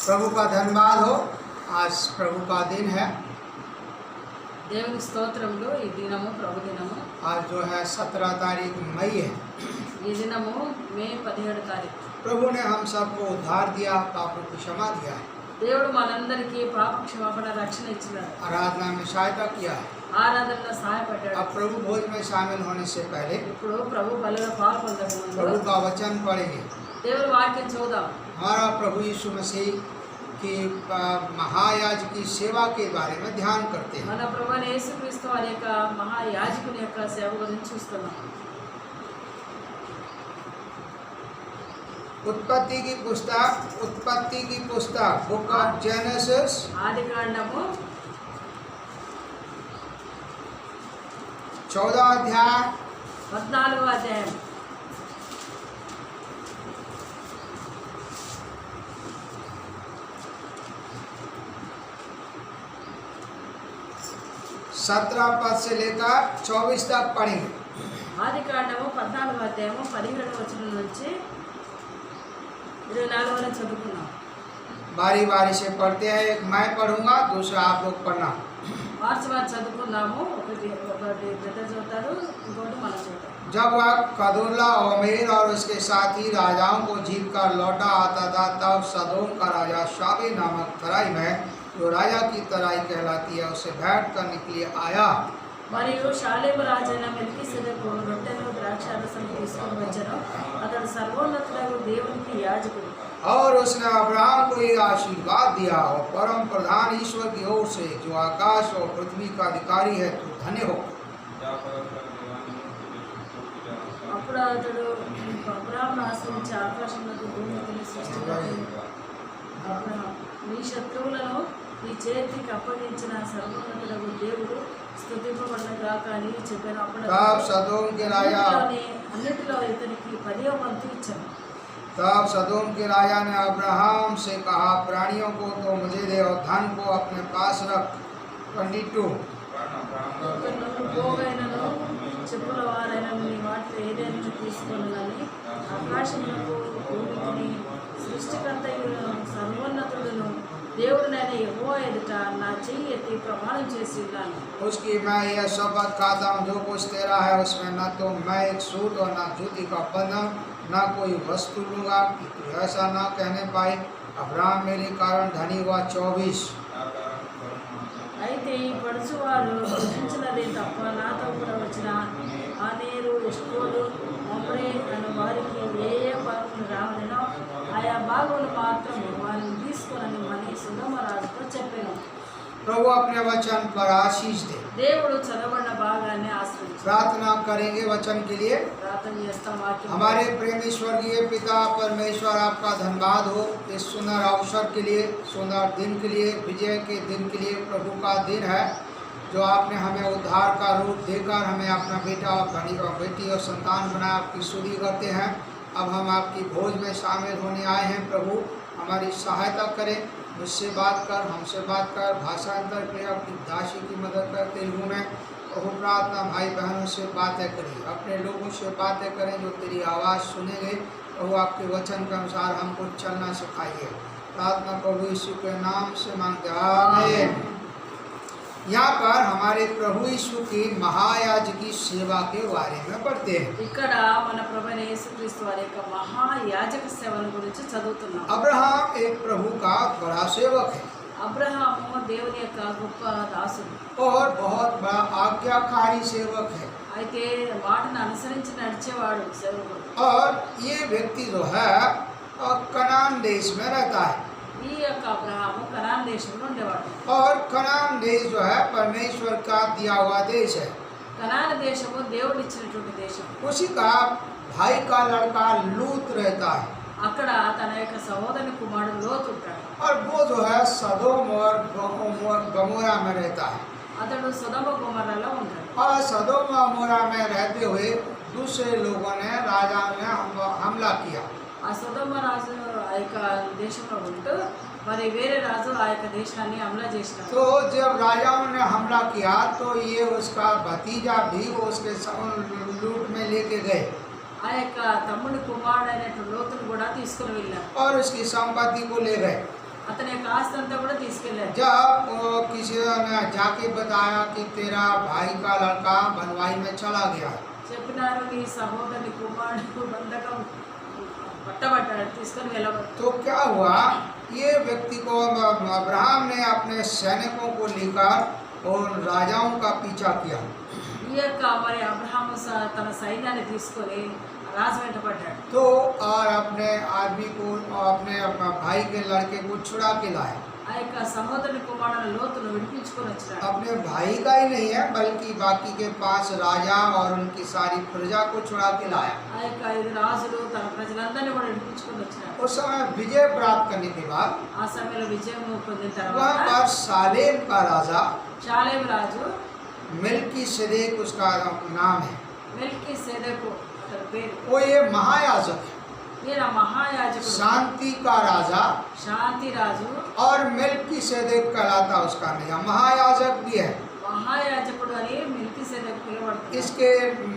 प्रभु का धन्यवाद हो। आज प्रभु का दिन है। దేవుని స్తోత్రములు ఈ దినము ప్రభు దినము। आज जो है 17 तारीख मई है। ఈ దినము మే 17 తారీఖు। प्रभु ने हम सबको उद्धार दिया, पापों की क्षमा दिया है, దేవుడు మనందరికీ పాప క్షమాపణ రక్షణ ఇచ్చినాడు, आराधना में सहायता किया है। ఆరాధనలో సహాయపడ్డాడు। अब प्रभु भोज में शामिल होने से पहले ఇప్పుడు ప్రభు బలిలో పాల్గొనక ముందు प्रभु का वचन पढ़ेंगे। దేవుని వాక్యం చదువుదాం। हमारा प्रभु यीशु मसीह की महायाज की सेवा के बारे में ध्यान करते हैं। మన ప్రభువైన యేసుక్రీస్తు వారి యొక్క మహాయాజకుని యొక్క సేవ గురించి చూస్తున్నాం। उत्पत्ति की पुस्तक बुक ऑफ जेनेसिस ఆదికాండము 14 अध्याय 14వ అధ్యాయం 17 पद से लेकर 24 तक पढ़ेंगे। ఆదికాండము 14వ అధ్యాయము 17వ వచనం నుంచి 24 వరకు చదువుకున్నాం। बारी बारी से पढ़ते हैं। एक मैं पढ़ूंगा, दूसरा आप लोग पढ़ना। మార్చి చదువుకున్నాము। ఒకటి బ్రదర్ చదువుతారు, ఇంకోటి మనం చదువుతాం। जब वह कदोर्ला ओमेर और उसके साथी राजाओं को जीत कर लौटा आता था, तब सदोम का राजा शाबे नामक तराई में, जो राजा की तराई कहलाती है, उसे भेंट करने के लिए आया। మరియు షాలేము రాజైన మెల్కీసెదెకు రొట్టెలు ద్రాక్షారసం తీసుకొని వచ్చాను। అతడు సర్వోన్నతుడైన దేవునికి యాజకుడు। और उसने अब्राहम को ये आशीर्वाद दिया, और परम प्रधान ईश्वर की ओर से, जो आकाश और पृथ्वी का अधिकारी है, तू धन्य हो। అప్పుడు అతడు అబ్రాహామును ఆశ్రయించి ఆకాశమునకు భూమికి సృష్టికర్త అబ్రాహాము, నీ శత్రువులను నీ చేతికి అప్పగించిన సర్వోన్నతుడగు దేవుడు స్తుతింపబడుగాక అని చెప్పాను। అప్పుడు तब सदोम के राजा అన్నిటిలో ఇతనికి 10వ వంతు ఇచ్చాను। तब सदोम के राजा ने अब्राहम से कहा, प्राणियों को तो मुझे दे और धन को अपने पास रख। 22 పోగైనను చెప్పుల వారైనను నీ వాటిలో ఏదైనా తీసుకొనని ఆకాశమునకు భూమికి సృష్టికర్త సర్వోన్నతుడును దేవుడునైన యెహోవా ఎదుట నా చెయ్యి ఎత్తి ప్రమాణం చేసి ఉన్నాను। उसकी मैं यह शपथ खाता हूँ, जो कुछ तेरा है उसमें न तो मैं एक सूट और न जूती का बंधन, न कोई वस्तु लूँगा कि तू ऐसा न कहने पाए, अब्राहम मेरे कारण धनी हुआ। 24 అయితే ఈ పడుచువారు భుజించినదే తప్ప నాతో కూడా వచ్చిన ఆనేరు ఎష్కోలు మమ్రే అనే వారికి ఏ ఏ భాగములు రావలేనో ఆయా భాగములు మాత్రం వారిని తీసుకుని మని సుధమరాజుతో చెప్పాను। प्रभु अपने वचन पर आशीष दे। దేవుడు చదవబడిన భాగాన్ని ఆశ్రయించి प्रार्थना करेंगे वचन के लिए। ప్రార్థన చేస్తాం। వాక్యం हमारे प्रेमी स्वर्गीय पिता परमेश्वर, आपका धन्यवाद हो इस सुंदर अवसर के लिए, सुंदर दिन के लिए, विजय के दिन के लिए। प्रभु का दिन है जो आपने हमें उद्धार का रूप देकर हमें अपना बेटा और बेटी और संतान बनाया। आपकी स्तुति करते हैं। अब हम आपकी भोज में शामिल होने आए हैं। प्रभु हमारी सहायता करें, मुझसे बात कर, हमसे बात कर, भाषांतर करें, अपनी दासी की मदद कर तेलुगु में। प्रभु प्रार्थना भाई बहनों से बातें करें, अपने लोगों से बातें करें जो तेरी आवाज़ सुनेंगे। प्रभु आपके वचन के अनुसार हमको चलना सिखाइए। प्रार्थना प्रभु यीशु के नाम से मांगते हैं, आमीन। यहाँ पर हमारे प्रभु यीशु की महायाजकी सेवा के बारे में पढ़ते हैं। ఇక్కడ మన ప్రభువైన యేసుక్రీస్తు వారి యొక్క మహాయాజక సేవను గురించి చదువుతున్నాం। अब्राहम एक प्रभु का बड़ा सेवक है అబ్రహాము దేవుని యొక్క గొప్ప దాసుడు और बहुत बड़ा आज्ञाकारी सेवक है। అయితే వాటిని అనుసరించి నడిచేవాడు సేవకుడు। और ये व्यक्ति जो है कनान देश में रहता है। ఈ యొక్క అబ్రహాము కనాన్ దేశంలో ఉండేవాడు। और कनान देश जो है परमेश्वर का दिया हुआ देश है। కనాన దేశము దేవుడు ఇచ్చినటువంటి దేశం। उसी का भाई का लड़का लूत रहता है। అక్కడ తన యొక్క సహోదరుని కుమారుడు లోతు ఉంటాడు। और वो जो है सदोम और गमोरा में रहता है। అతడు సొదొమ గొమొర్రాలో ఉంటాడు। और सदोम और गमोरा में रहते हुए दूसरे लोगों ने राजा ने हमला किया। ఆ సొదొమ రాజు ఆ యొక్క దేశంలో ఉంటూ మరి వేరే రాజు ఆ యొక్క దేశాన్ని హమ్లా చేసినాడు। तो जब राजाओं ने हमला किया तो ये उसका भतीजा भी उसके लूट में लेके गए। ఆ యొక్క తమ్ముడి కుమారుడైనటువంటి లోతును కూడా తీసుకుని వెళ్ళారు। और उसकी संपत्ति को ले गए। ఆ అతని యొక్క ఆస్తి అంతా కూడా తీసుకెళ్ళారు. जब किसी ने जाके बताया कि तेरा भाई का लड़का बनवाई में चला गया, చెప్పినారు నీ సహోదరుని కుమారుడు బంధకం పట్టబడ్డాడు, తీసుకొని వెళ్ళబడ్డాడు. तो क्या हुआ, ये व्यक्ति को अब्राहम ने अपने सैनिकों को लेकर और राजाओं का पीछा किया। ఈ యొక్క మరి అబ్రహాము తన సైన్యాన్ని తీసుకొని రాజు వెంట పడ్డాడు. तो और अपने आदमी को, अपने भाई के लड़के को छुड़ा के लाया। ఆ యొక్క సహోదరుని కుమారుడు లోతును విడిపించుకొని వచ్చినాడు. अपने भाई का ही नहीं है बल्कि बाकी के 5 राजा और उनकी सारी प्रजा को छुड़ा के लाया। ఆ యొక్క 5 రాజులు తన ప్రజలందరినీ కూడా విడిపించుకొని వచ్చినాడు. उस समय विजय प्राप्त करने के बाद ఆ సమయంలో విజయం పొందిన वहाँ తర్వాత पर सालेम का राजा షాలేం రాజు, मेल्कीसेदेक उसका नाम है, మెల్కీసెదెకు అతని పేరు, वो ये महायाजक है। ఈయన మహాయాజకుడు, शांति का राजा శాంతి రాజు, और मेल्कीसेदेक कहलाता उसका नाम, महायाजक भी है। మహాయాజకుడు అని మెల్కీసెదెకు పిలువబడుతుంది. इसके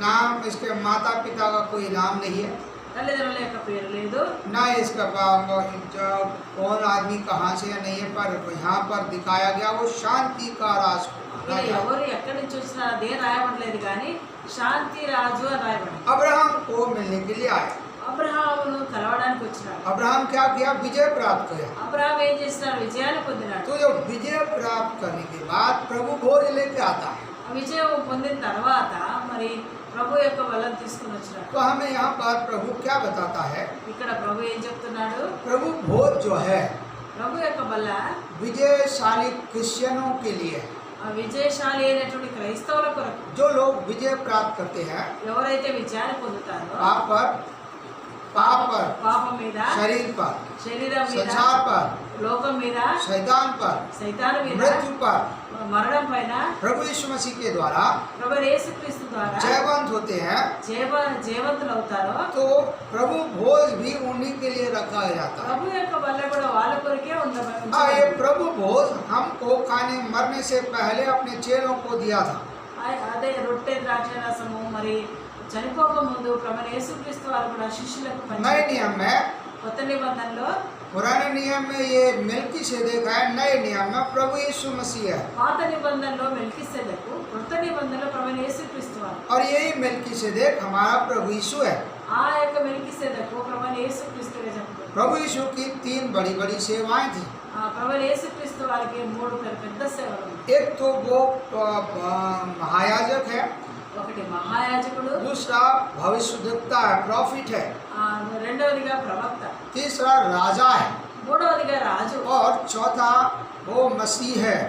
नाम, इसके माता पिता का कोई नाम नहीं है, తల్లిదండ్రుల యొక్క పేరు లేదు, ना इसका कौन आदमी कहाँ से नहीं है, पर यहाँ पर दिखाया गया वो शांति का ఇది राजा। ఎవరు ఎక్కడి నుంచి వచ్చినా అదే రాయబడలేదు, కానీ శాంతి రాజు అని రాయబడింది. अब्राहम को मिलने के लिए आया। అబ్రహామును కలవడానికి వచ్చినాడు. अब्राहम क्या किया, विजय प्राप्त किया। అబ్రహాం ఏం చేసినాడు, విజయాన్ని పొందినాడు. तो जब विजय प्राप्त करने के बाद प्रभु भोज लेके आता है, ఆ విజయం పొందిన తర్వాత మరి ప్రభు యొక్క బలం తీసుకుని వచ్చినాడు. तो हमें यहाँ पर प्रभु क्या बताता है, ఇక్కడ ప్రభు ఏం చెప్తున్నాడు, प्रभु भोज जो है ప్రభు యొక్క బల్ల विजयशाली क्रिश्चियनों के लिए है। ఆ విజయశాలి అయినటువంటి క్రైస్తవుల కొరకు, जो लोग विजय प्राप्त करते हैं ఎవరైతే విజయాన్ని పొందుతారో पाप पर, పాపం మీద, शरीर पर, శరీరం మీద, संसार पर, లోకం మీద, शैतान पर, సైతాను మీద, मृत्यु पर మరణం పైన प्रभु यीशु मसीह के द्वारा ప్రభు యేసుక్రీస్తు ద్వారా जयवंत होते हैं। జయవంతులు అవుతారో, तो प्रभु भोज भी उन्हीं के लिए रखा जाता है। ప్రభు యొక్క బల్ల కూడా వాళ్ళ కొరకే हाँ, ये प्रभु भोज हमको खाने मरने से पहले अपने चेलों को दिया था। అదే రొట్టె ద్రాక్ష రసము మరి చనిపోక ముందు ప్రభు యేసుక్రీస్తు వారు కూడా శిష్యులకు नए పంచారు. नियम में, కొత్త నిబంధనలో, पुराने नियम में ये मेल्कीसेदेक है, नए नियम में प्रभु यीशु मसीह है। పాత నిబంధనలో మెల్కీసెదెకు, కొత్త నిబంధనలో ప్రభు యేసుక్రీస్తు వారు. और यही मेल्कीसेदेक हमारा प्रभु यीशु है। ఆ యొక్క మెల్కీసెదెకు ప్రభు యేసుక్రీస్తుగా చెప్తారు. प्रभु यीशु की 3 बड़ी बड़ी सेवाएं थी। ఆ ప్రభు యేసుక్రీస్తు వారికి 3 పెద్ద సేవలు ఉన్నాయి. एक तो वो महायाजक है, ఒకటి మహాయాజకుడు, दूसरा भविष्यद्वक्ता है, प्रॉफिट है, రెండవదిగా ప్రవక్త, तीसरा राजा है, మూడవదిగా రాజు, और चौथा वो मसीह है।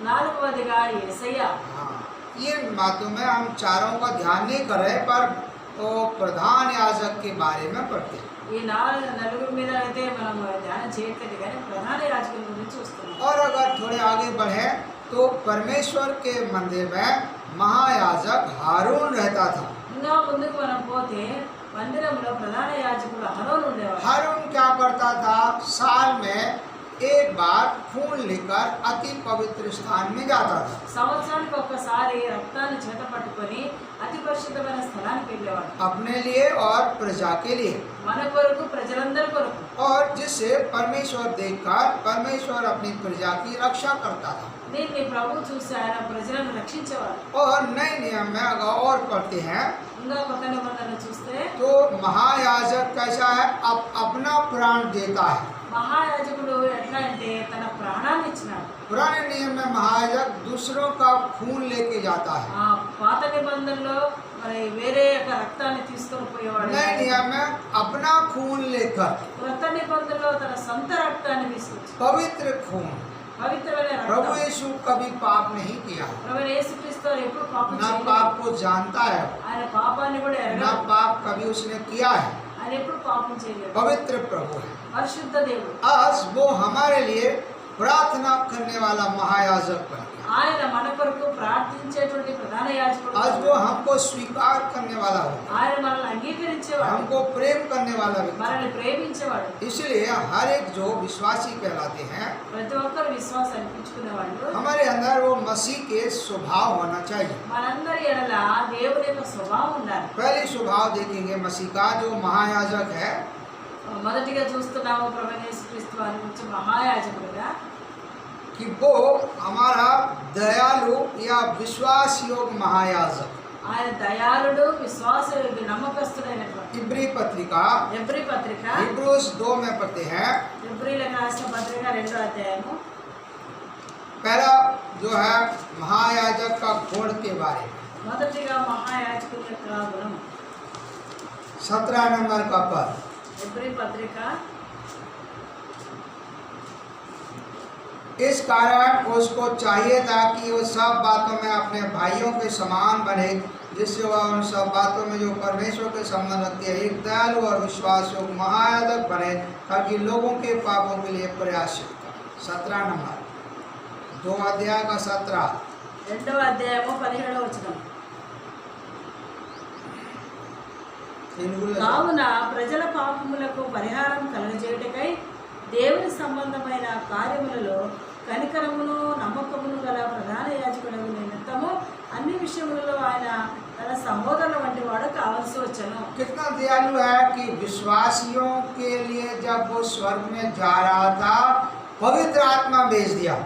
నాలుగవదిగా యేసయ్య. हाँ, ये बातों में हम चारों का ध्यान नहीं कर रहे, पर वो प्रधान याजक के बारे में पढ़ते हैं। ఈ నలుగురి మీద అయితే మనం ధ్యానం చేయట్లేదు, కానీ ప్రధాన యాజకుల గురించి చూస్తున్నాం. और अगर थोड़े आगे बढ़े तो परमेश्वर के मंदिर में महायाजक हारून रहता था। ఇంకా ముందుకు మనం పోతే మందిరంలో ప్రధాన యాజకుడు అహరోను ఉండేవాడు. हारून क्या करता था, साल में एक बार खून लेकर अति पवित्र स्थान में जाता था। సంవత్సరానికి ఒక్కసారి రక్తాన్ని చేత పట్టుకొని అతి పరిశుద్ధమైన స్థలానికి వెళ్ళేవాడు, अपने लिए और प्रजा के लिए, మన కొరకు, ప్రజలందరి కొరకు. और जिससे परमेश्वर देखकर परमेश्वर अपनी प्रजा की रक्षा करता था। దీన్ని ప్రభు చూసి ఆయన ప్రజలను రక్షించేవాడు. और नए नियम में अगर और पढ़ते हैं ఇంకా కొత్త నిబంధన చూస్తే तो महायाजक कैसा है, अपना प्राण देता है। మహాయాజకుడు ఎట్లా అంటే తన ప్రాణాన్ని ఇచ్చినాడు. पुराने नियम में महायाजक दूसरों का खून लेके जाता है। ఆ పాత నిబంధనలో మరి వేరే యొక్క రక్తాన్ని తీసుకొని పోయేవాడు. नए नियम में अपना खून लेकर, కొత్త నిబంధనలో తన సొంత రక్తాన్ని తీసుకొచ్చి, पवित्र खून। పవిత్రమైన प्रभु రక్తం. यीशु कभी पाप नहीं किया, ప్రభు యేసుక్రీస్తు వారు ఎప్పుడు పాపం ना చేయలేదు. पाप को जानता है, ఆయన పాపాన్ని కూడా ना ఎరగడు. पाप कभी उसने किया है। ఆయన ఎప్పుడు పాపం చేయలేదు. पवित्र प्रभु है। పరిశుద్ధ దేవుడు. आज वो हमारे लिए प्रार्थना करने वाला महायाजक बन गया। ఆయన మన కొరకు ప్రార్థించేటువంటి ప్రధాన యాజకుడు. आज वो हमको स्वीकार करने वाला हो, ఆయన మనల్ని అంగీకరించేవాడు, हमको प्रेम करने वाला व्यक्ति। మనల్ని ప్రేమించేవాడు. इसलिए हर एक जो विश्वासी कहलाते हैं, ప్రతి ఒక్కరు విశ్వాసం అనిపించుకునే వాళ్ళు, हमारे अंदर वो मसीह के स्वभाव होना चाहिए। మనందరి ఎడల దేవుని యొక్క స్వభావం ఉండాలి. पहली स्वभाव देखेंगे मसीह का, जो महायाजक है మొదటిగా చూస్తున్నాము ప్రభువైన యేసుక్రీస్తు వారి గురించి మహాయాజకుడుగా कि वो हमारा दयालु या विश्वास योग्य महायाजक। ఆయన దయాళుడు విశ్వాసయోగ్య నమ్మకస్తుడైనటువంటి इब्री पत्रिका ఎబ్రీ పత్రిక हिब्रूस 2 में पढ़ते हैं। ఎబ్రీలకు రాసిన పత్రిక 2వ అధ్యాయము पहला जो है महायाजक का गुण के बारे में, మొదటిగా మహాయాజకుని యొక్క గుణం 17 नंबर का पद। ఎబ్రీ పత్రిక इस कारण उसको चाहिए था कि वो सब बातों में अपने भाइयों के समान बने, जिससे वह उन सब बातों में जो परमेश्वर के संबंध रखते हैं एक दयालु और विश्वास योग्य महायाजक बने, ताकि लोगों के पापों के लिए प्रयासित करे। 17 नंबर 2 अध्याय का 17। 2వ అధ్యాయము 17వ వచనం కావున ప్రజల పాపములకు పరిహారం కలుగజేయుటకై దేవుని సంబంధమైన కార్యములలో కనికరమును నమ్మకమును గల ప్రధాన యాజకుడు నిమిత్తము అన్ని విషయములలో ఆయన తన సహోదరుల వంటి వాడు కావలసి వచ్చను। कितना दयालु है कि विश्वासियों के लिए जब वो स्वर्ग में जा रहा था पवित्र आत्मा भेज दिया।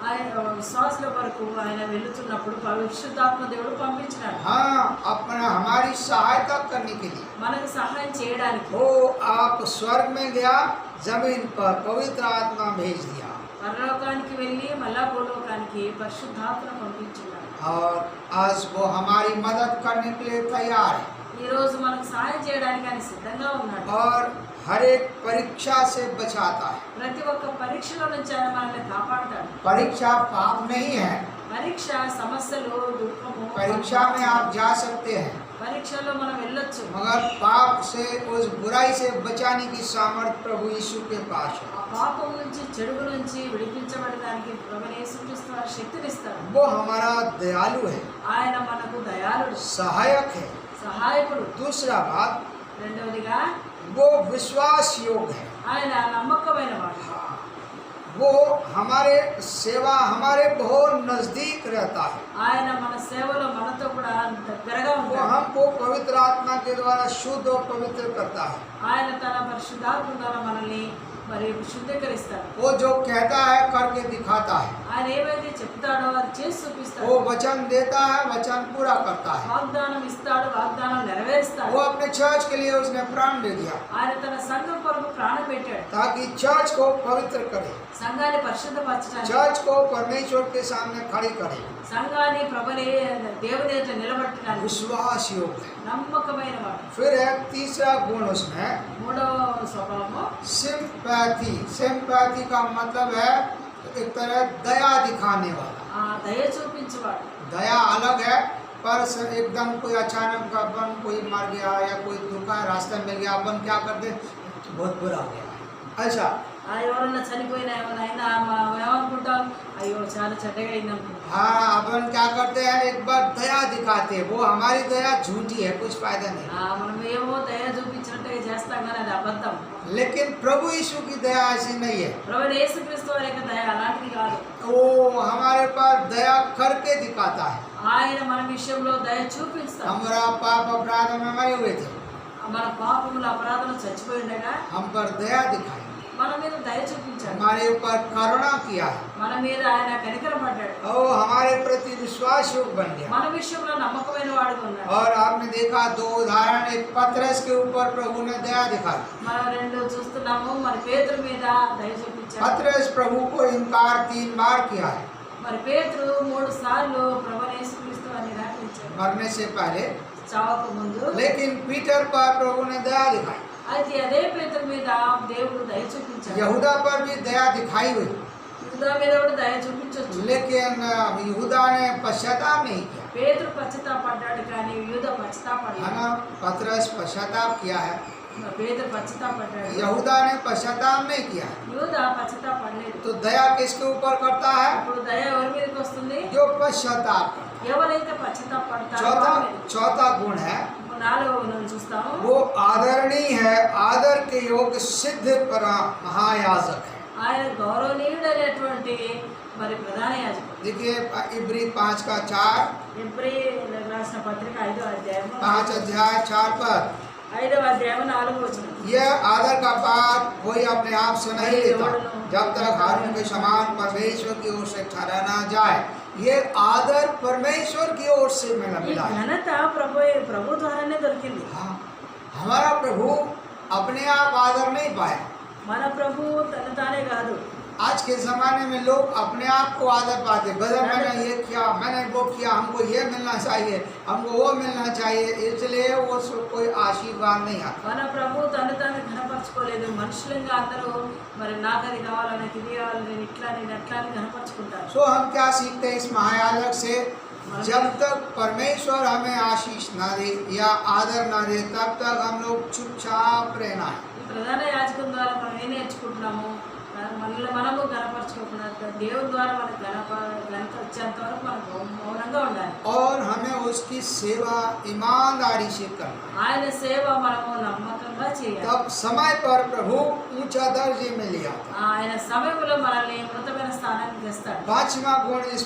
ఆయన విశ్వాసుల వరకు ఆయన వెళ్తున్నప్పుడు పరిశుద్ధాత్మ దేవుడు పంపించాడు। हाँ, अपना हमारी सहायता करने के लिए మనకు సహాయం చేయడానికి वो आप स्वर्ग में गया, जमीन पर पवित्र आत्मा भेज दिया పరలోకానికి వెళ్ళి మళ్ళా భూలోకానికి పరిశుద్ధాత్మను పంపించాడు। और आज वो हमारी मदद करने के लिए तैयार है ఈ రోజు మనకు సహాయం చేయడానికి ఆయన సిద్ధంగా ఉన్నాడు। और हर एक परीक्षा से बचाता है। ప్రతి ఒక్క పరీక్షలో నుంచి ఆయన మనల్ని కాపాడతాడు। परीक्षा पाप नहीं है, పరీక్ష సమస్యలు దుఃఖము परीक्षा में आप जा सकते हैं, పరీక్షలో మనం వెళ్ళొచ్చు, मगर पाप से उस बुराई से बचाने की सामर्थ्य प्रभु यीशु के पास है। ఆ పాపం నుంచి చెడుగు నుంచి విడిపించబడడానికి ప్రభువైన యేసుక్రీస్తు వారు శక్తినిస్తాడు। वो हमारा दयालु है, ఆయన మనకు దయాళుడు सहायक है। సహాయకుడు। दूसरा बात, రెండవదిగా वो विश्वास योग्य है। ఆయన నమ్మకమైన వాడు। हाँ, वो हमारे सेवा हमारे बहुत नजदीक रहता है। ఆయన మన సేవలో మనతో కూడా దగ్గరగా वो ఉంటాడు। हमको पवित्र आत्मा के द्वारा शुद्ध और पवित्र करता है। ఆయన తన పరిశుద్ధాత్మ ద్వారా మనల్ని మరి శుద్ధీకరిస్తాడు। वो जो कहता है करके दिखाता है। ఆయన ఏవైతే చెప్తాడో అది చేసి वो చూపిస్తాడు। वचन देता है, वचन पूरा करता है। వాగ్దానం ఇస్తాడు, వాగ్దానం నెరవేరుస్తాడు। वो अपने चर्च के लिए उसने प्राण दे दिया ఆయన తన సంఘం కొరకు ప్రాణం పెట్టాడు, ताकि चर्च को पवित्र करे, సంఘాన్ని పరిశుద్ధపరచడానికి, चर्च को परमेश्वर के सामने खड़ी करे। సంఘాన్ని ప్రభుని దేవుని ఎదుట నిలబెట్టడానికి विश्वास योग्य है। నమ్మకమైన వాడు। फिर है तीसरा गुण उसमें మూడవ స్వభావము सिंपैथी। सिंपैथी का मतलब है एक तरह दया दिखाने वाला। ఆ దయ చూపించేవాడు। दया अलग है, पर एकदम कोई अचानक अपन कोई मर गया या कोई दुखा रास्ते में मिल गया, अपन क्या करते, बहुत बुरा हो गया ऐसा। ఎవరన్నా చనిపోయినా ఏమన్నా ఏమనుకుంటాం, అయ్యో చాలా చెడ్డగా అయింది అనుకుంటాం। हाँ, अपन क्या करते हैं, एक बार दया दिखाते हैं, वो हमारी दया झूठी है, कुछ फायदा नहीं। మనం ఏమో దయ చూపించినట్టుగా చేస్తాం కానీ అది అబద్ధం। लेकिन प्रभु यीशु की दया ऐसी नहीं है। ప్రభువైన యేసుక్రీస్తు వారి యొక్క దయ అలాంటిది కాదు। वो हमारे पास दया करके दिखाता है। ఆయన మన విషయంలో దయ చూపిస్తాడు। हमारा पाप अपराध में मरे हुए थे, మన పాపముల అపరాధులు చచ్చిపోయి ఉండగా हम पर दया दिखाई, మన మీద దయ చూపించాడు, हमारे ऊपर करुणा किया है మన మీద ఆయన కనికరపడ్డాడు, और हमारे प्रति विश्वास योग्य बन गया। మన విషయంలో నమ్మకమైన వాడుగా ఉన్నాడు। और आपने देखा 2 उदाहरण, एक पतरस के ऊपर प्रभु ने दया दिखाई। మనం రెండు చూస్తున్నాము, మరి పేతురు మీద దయ చూపించాడు। पतरस प्रभु को इनकार 3 बार किया है మరి పేతురు 3 సార్లు ప్రభువైన యేసుక్రీస్తు వారిని నిరాకరించాడు मरने से पहले, చావక ముందు। लेकिन पीटर पर प्रभु ने दया दिखाई। అయితే అదే పేతురు మీద దేవుడు దయ చూపించాడు। यहूदा पर भी दया दिखाई हुई, యూదా మీద కూడా దయ చూపించొచ్చు, लेकिन यहूदा ने पश्चाताप नहीं किया, పేతురు పశ్చాత్తాపడ్డాడు కానీ యూదా है పశ్చాత్తాపడలేదు। ना। पतरस पश्चाताप किया है, పేతురు పశ్చాత్తాపడ్డాడు, यहूदा ने पश्चाताप नहीं किया है। యూదా పశ్చాత్తాపడలేదు। तो दया किसके ऊपर करता है, ఇప్పుడు దయ ఎవరి మీదకి వస్తుంది? जो पश्चाताप करता ఎవరైతే है। పశ్చాత్తాపడతారో चौथा వారి మీద। चौथा गुण है, నాలుగవ మనం చూస్తాము, वो आदरणीय है, आदर के योग्य सिद्ध पर महायाजक है। ఆయన గౌరవనీయుడైనటువంటి మరి ప్రధాన యాజకుడు। देखिए इब्री 5 का 4, ఎబ్రీ రాసిన పత్రిక 5వ అధ్యాయము 5 अध्याय 4 पर 5వ అధ్యాయం 4వ వచనం. यह आदर का पाठ कोई अपने आप से नहीं लेता जब तक हारून के समान परमेश्वर की ओर से ठहरा ना जाए। ये आदर परमेश्वर की ओर से ఈ मिला है। ఘనత ప్రభు ద్వారానే దొరికింది. हाँ, हमारा प्रभु अपने आप आदर नहीं पाया। మన ప్రభు తన తానే కాదు. आज के ज़माने में लोग अपने आप को आदर पाते, बदल मैंने ये किया, मैंने वो किया, हमको ये मिलना चाहिए, हमको वो मिलना चाहिए, इसलिए वो कोई आशीर्वाद नहीं आता। మన ప్రభు తను తాను ఘనపరచుకోలేదు. మనుషులంగా అందరూ మరి నాకు అది కావాలి, నాకు ఇది కావాలి, నేను ఇట్లా నేను అట్లా అని ఘనపరచుకుంటారు. सो हम क्या सीखते हैं इस महायाजक से? जब तक परमेश्वर हमें आशीष ना दे या आदर ना दे तब तक हम लोग चुपचाप रहना है। ఈ ప్రధాన యాజకం ద్వారా మనం ఏం నేర్చుకుంటున్నాము? మనము ఘనపరచుకోకుండా దేవుని ద్వారా మనకు ఘనత వచ్చేంత వరకు మనకు మౌనంగా ఉండాలి. और हमें उसकी सेवा ईमानदारी से करना। ఆయన సేవ మనము నమ్మకంగా చేయాలి. तब समय पर प्रभु ऊंचा दर्जे में ले आता। ఆయన సమయంలో మనల్ని ఉన్నతమైన స్థానానికి తెస్తాడు. 5वां गुण इस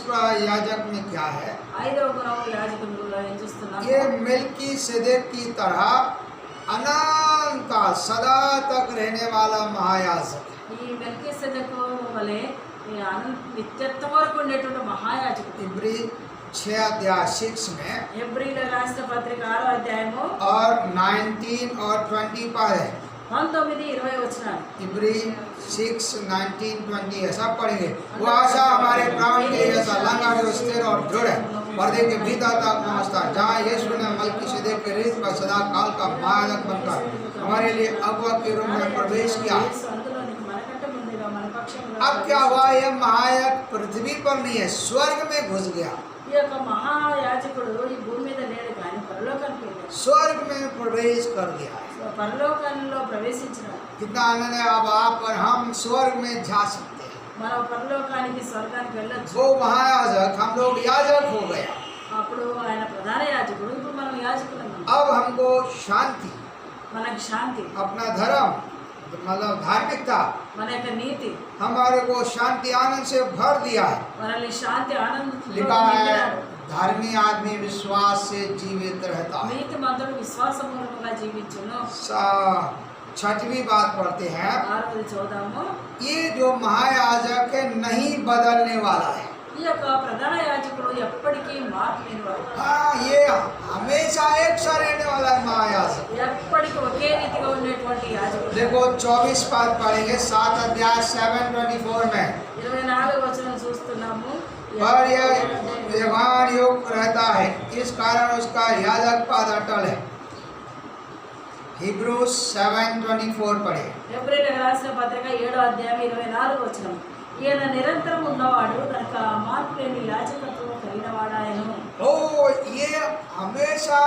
याजक में क्या है? 5వ గుణం యాజకులలో ఏం చూస్తున్నాము? ये मिल्कीसेदेक की तरह अनंत का सदा तक रहने वाला महायाजक। ఈ మెల్కీసెదెకు వలె ఈ నిత్యత్వం వరకు ఉండేటువంటి మహాయాజకుడు. इब्री 6:6 में హెబ్రీయుల రాసిన పత్రిక 6వ అధ్యాయము और 19 और 20 पर है। 19-20 వచనాలు. इब्री 6:19-20 ऐसा पढ़ेंगे। वो आशा हमारे प्राण के जैसा लंगा जो स्थिर और दृढ़ है, पर्दे के भीतर तक पहुँचता, जहाँ यीशु ने मल्कीसेदेक के रीत पर सदा काल का महायाजक बनकर हमारे लिए अगुआ के रूप में प्रवेश किया। अब क्या हुआ? यह महायाजक पृथ्वी पर नहीं है, स्वर्ग में घुस गया। ఈ యొక్క మహాయాజకుడు ఈ భూమి మీద లేడు కానీ పరలోకానికి వెళ్ళాడు. स्वर्ग में प्रवेश कर गया है। పరలోకంలో ప్రవేశించినాడు. कितना आनंद है! अब आप और हम स्वर्ग में जा सकते हैं। మనం పరలోకానికి స్వర్గానికి వెళ్ళొచ్చు. वो महायाजक, हम लोग याजक हो गया। అప్పుడు ఆయన ప్రధాన యాజకుడు, ఇప్పుడు మనం యాజకులం. अब हमको शांति, మనకి శాంతి, अपना धर्म मतलब धार्मिकता, మన యొక్క నీతి हमारे को शांति आनंद से भर दिया है। మనల్ని శాంతి ఆనందంతో लिखा है, నింపినాడు. धर्मी आदमी विश्वास से जीवित रहता है। నీతి మంతుడు విశ్వాసపూర్వకంగా జీవించును. 6वीं बात पढ़ते हैं। 6వది చూద్దాము. ये जो महायाजक है नहीं बदलने वाला है। ఈ యొక్క ప్రధాన యాజకుడు ఎప్పటికీ మార్పు లేనివాడు. हाँ, ये हमेशा एक सा रहने वाला है महायाजक। ఎప్పటికీ ఒకే రీతిగా ఉండేటువంటి యాజకుడు. देखो 24 बात पढ़ेंगे 7 अध्याय 7:24 में। 24 వచనం చూస్తున్నాము. पर यह यवान युग रहता है, इस कारण उसका याजक पद अटल है। हिब्रूज 7:24 पढ़े। హెబ్రీయులకు రాసిన పత్రిక 7వ అధ్యాయం 24 వచనం. ఈయన నిరంతరం ఉన్నవాడు కనుక మార్పు లేని యాజకత్వం కలిగినవాడాయను. ओ, ये हमेशा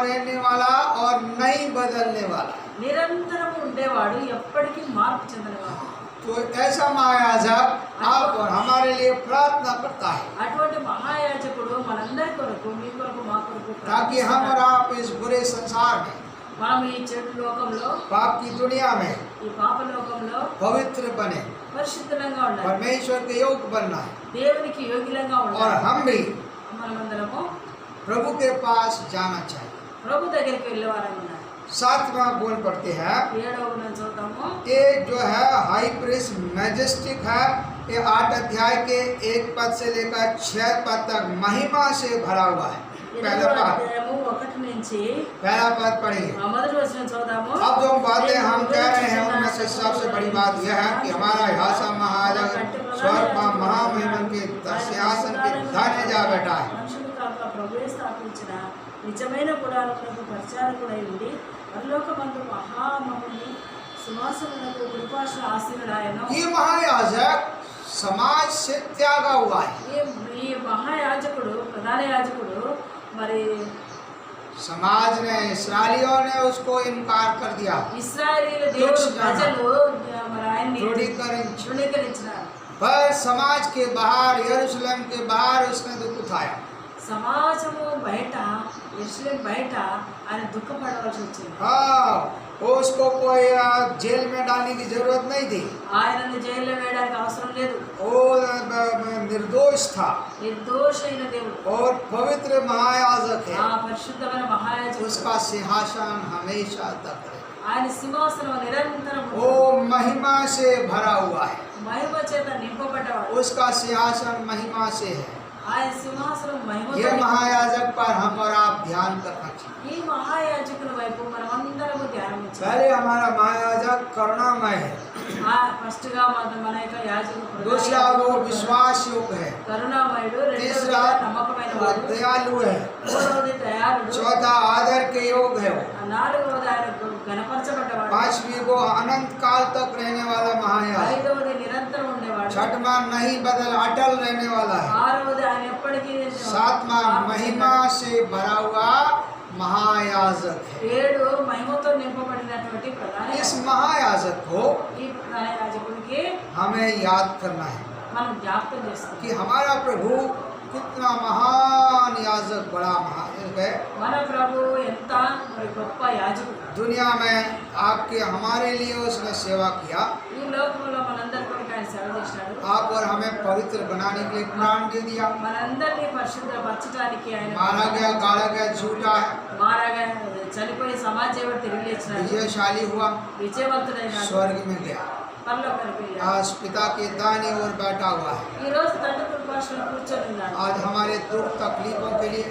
रहने वाला और नहीं बदलने वाला है। నిరంతరం ఉండేవాడు, ఎప్పటికీ మార్పు చెందనివాడు. तो ऐसा महायाजक आप और हमारे लिए प्रार्थना करता है అటువంటి మహాయాజకుడు మనందరి కొరకు, మీ కొరకు, మా కొరకు ताकि हम और आप इस बुरे संसार में, మనం ఈ చెడు లోకంలో, पाप की दुनिया में ఈ పాప లోకంలో पवित्र बने, పరిశుద్ధంగా ఉండాలి. परमेश्वर के योग्य बनना है। దేవునికి యోగ్యులంగా और ఉండాలి. हम भी మనమందరము प्रभु के पास जाना चाहिए। ప్రభు దగ్గరికి వెళ్ళేవారం ఉండాలి. 7वां गुण पढ़ते हैं। 7వ గుణం చూద్దాము. ये जो है हाई प्रीस्ट मैजेस्टिक है, ये 8 अध्याय के 1 पद से लेकर 6 पद तक महिमा से भरा हुआ है। पहला 8వ पद అధ్యాయము 1 నుంచి पहला पद पढ़िए। మొదటి వచనం చూద్దాము. अब जो बातें हम कह रहे हैं उनमें से सबसे बड़ी बात यह है कि हमारा यासा महाराज स्वर्ग में महामहिमन के सिंहासन के दाहिने जा बैठा है। మనుషులు కాక ప్రభువే స్థాపించిన నిజమైన పురాణములకు పరిచారకుడై ఉండి పరలోకమందు మహామహుని సింహాసనమునకు కుడిపార్శ్వ ఆసీనుడాయను. ये महायाजक समाज से त्यागा हुआ है। ఈ మహాయాజకుడు, ప్రధాన యాజకుడు మరి समाज ने, इस्राएलियों ने उसको इनकार कर दिया, ఇశ్రాయేలు దేవుడు ప్రజలు మరి ఆయన్ని తృణీకరించినారు. पर समाज के बाहर, यरूशलेम के बाहर उसने दुख उठाया। సమాజము బయట, యెరూషలేము బయట ఆయన దుఃఖపడవలసి వచ్చింది. हाँ, उसको कोई जेल में डालने की जरूरत नहीं थी। ఆయనను జైల్లో వేయడానికి అవసరం లేదు. वो निर्दोष था నిర్దోష అయిన దేవుడు. और पवित्र महायाजक ఆ है। పరిశుద్ధమైన మహాయాజకుడు. उसका सिंहासन हमेशा तक है। ఆయన సింహాసనం నిరంతరం वो महिमा से भरा हुआ है। మహిమ చేత నింపబడ్డవాడు. उसका सिंहासन महिमा से है। ఆయన సింహాసనం ये మహిమతో. महायाजक पर हम और आप ध्यान करना चाहिए। ఈ మహాయాజకుల వైపు మనం అందరము ధ్యానం చేయాలి. पहले हमारा महायाजक करुणामय है। ఫస్ట్ గా మన యొక్క యాజకుడు दूसरा वो विश्वास योग्य है। కరుణామయుడు. तीसरा రెండవది నమ్మకమైన वो వాడు. दयालु है। మూడవది దయాళుడు. चौथा आदर के योग्य है वो। నాలుగవది ఆయన గణపరచబడ్డవాడు. पांचवी वो अनंत काल तक रहने वाला महायाजक। ఐదవది నిరంతరం ఉండేవాడు. छठवां नहीं बदल अटल रहने वाला है। ఆరవది ఆయన ఎప్పటికీ सातवां महिमा से भरा हुआ महायाजक है। ఏడు మహిమతో నింపబడినటువంటి ప్రధాన इस యాజకుడు. महायाजक को ఈ ప్రధాన యాజకుడికి हमें याद करना है మనం జ్ఞాపకం చేస్తాం. कि हमारा प्रभु कितना महान याजक, बड़ा महायाजक है। మన ప్రభు ఎంత మరి గొప్ప యాజకుడు. दुनिया में आपके हमारे लिए उसने सेवा किया। ఈ లోకంలో మనందరి కొరకు ఆయన సేవ చేశాడు. आप और हमें पवित्र बनाने के लिए प्राण दे दिया। మనందరినీ పరిశుద్ధపరచడానికి ఆయన मारा गया, गाड़ा गया, झूठा है, మారగా చనిపోయి సమాజం తిరిగి లేచినాడు. विजयशाली हुआ, విజయవంతుడైనాడు. स्वर्ग में गया, పరలోకానికి వెళ్ళాడు. आज पिता के दाहिने ओर बैठा हुआ है। ఈ రోజు తండ్రి కృపాసనం కూర్చొని ఉన్నాడు. आज हमारे दुख तकलीफों के लिए,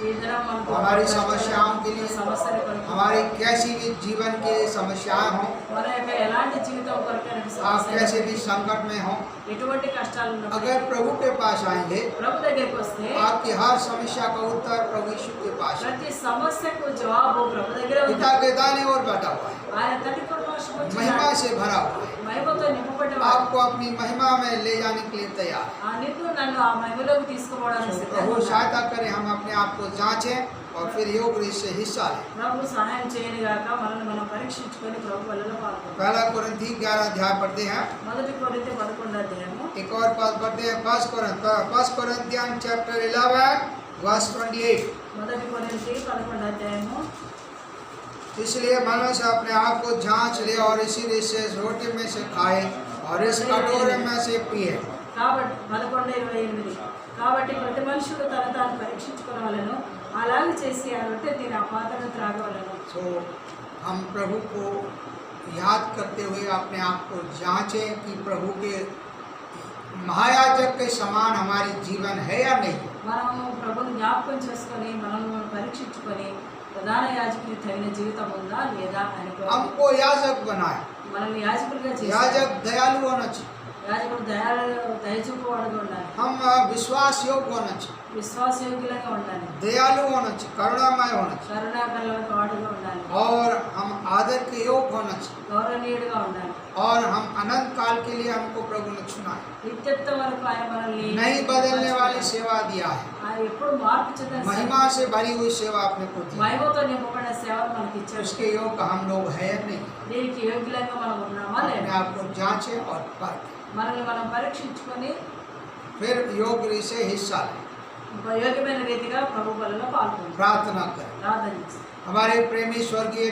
ఈ దినం మనకు हमारी समस्याओं के लिए, సమస్యల కొరకు, हमारी कैसी भी जीवन की समस्याएं हों, మన యొక్క ఎలాంటి జీవితం కొరకైన आप సమస్యలు, कैसे भी संकट में हों, ఎటువంటి కష్టాలు ఉన్నప్పుడు अगर प्रभु के पास आएंगे, ప్రభు దగ్గరికి వస్తే आपकी हर समस्या का उत्तर प्रभु यीशु के पास है। ప్రతి సమస్యకు జవాబు ప్రభు దగ్గర ఉంది. पिता के दाहिने ओर बैठा हुआ है, ఆయన తండ్రి కృపాసనం महिमा से भरा हुआ है, మహిమతో నింపబడ్డవాడు. आपको अपनी महिमा में ले जाने के लिए तैयार है। ఆ నిన్ను నన్ను ఆ మహిమలోకి తీసుకుపోవడానికి तो సిద్ధంగా प्रभु ఉన్నాడు. सहायता करे, हम अपने आप को जांचें और फिर योग से हिस्सा लें। ప్రభు సహాయం చేయని గాక మనల్ని మనం పరీక్షించుకొని ప్రభు వలలో పాల్గొంటాం. पहला कोरिन्थी 11 अध्याय पढ़ते हैं। మొదటి కొరింథీ 11వ అధ్యాయము एक और पद पढ़ते हैं, फर्स्ट कोरिन्थियन चैप्टर 11 वर्स 28। మొదటి కొరింథీ 11వ అధ్యాయము. इसलिए मनुष्य अपने आप को जांच ले और इसी से रोटी में से खाए और इस कटोरे में से पिए। కాబట్టి 11:28 కాబట్టి ప్రతి మనుషుడు తన తాను పరీక్షించుకోవాలను, అలాగే చేసి ఆ రొట్టె తిని ఆ పాత్రను త్రాగవలను. तो हम प्रभु को याद करते हुए अपने आप को जांचें कि प्रभु के महायाजक के समान हमारी जीवन है या नहीं। మనము ప్రభుని జ్ఞాపకం చేసుకొని మనల్ని మనం పరీక్షించుకొని ప్రధాన యాజకుడికి తగిన జీవితం ఉందా లేదా అని हमको याजक बनाए। మనల్ని యాజకులుగా చేసి याजक दयालु होना चाहिए, యాజకుడు దయచూపవాడుగా ఉండాలి. हम विश्वास योग्य होना चाहिए, విశ్వాసయోగ్యులుగా ఉండాలి. दयालु होना चाहिए, करुणामय होना चाहिए, కరుణాకరమైన వాడుగా ఉండాలి. और हम आदर के योग्य होना चाहिए, గౌరవనీయుడిగా ఉండాలి. और हम अनंत काल के लिए हमको प्रभु ने चुना है। నిత్యత్వం వరకు ఆయన మనల్ని नहीं बदलने वाली सेवा दिया है, ఆయన ఎప్పుడు మార్పు చెందని महिमा से भरी हुई सेवा आपने को दी है। మహిమతో నింపబడిన సేవను మనకి ఇచ్చాడు. उसके योग्य हम लोग है या नहीं। దీనికి యోగ్యులంగా మనం ఉన్నామా अपने లేదా? आप को जांचें और परखें, మనల్ని మనం పరీక్షించుకొని फिर योग्य से हिस्सा लें, యోగ్యమైన రీతిగా ప్రభు బలలో పాల్గొంటాం. प्रार्थना करें। ప్రార్థన చేస్తాం. हमारे प्रेमी स्वर्गीय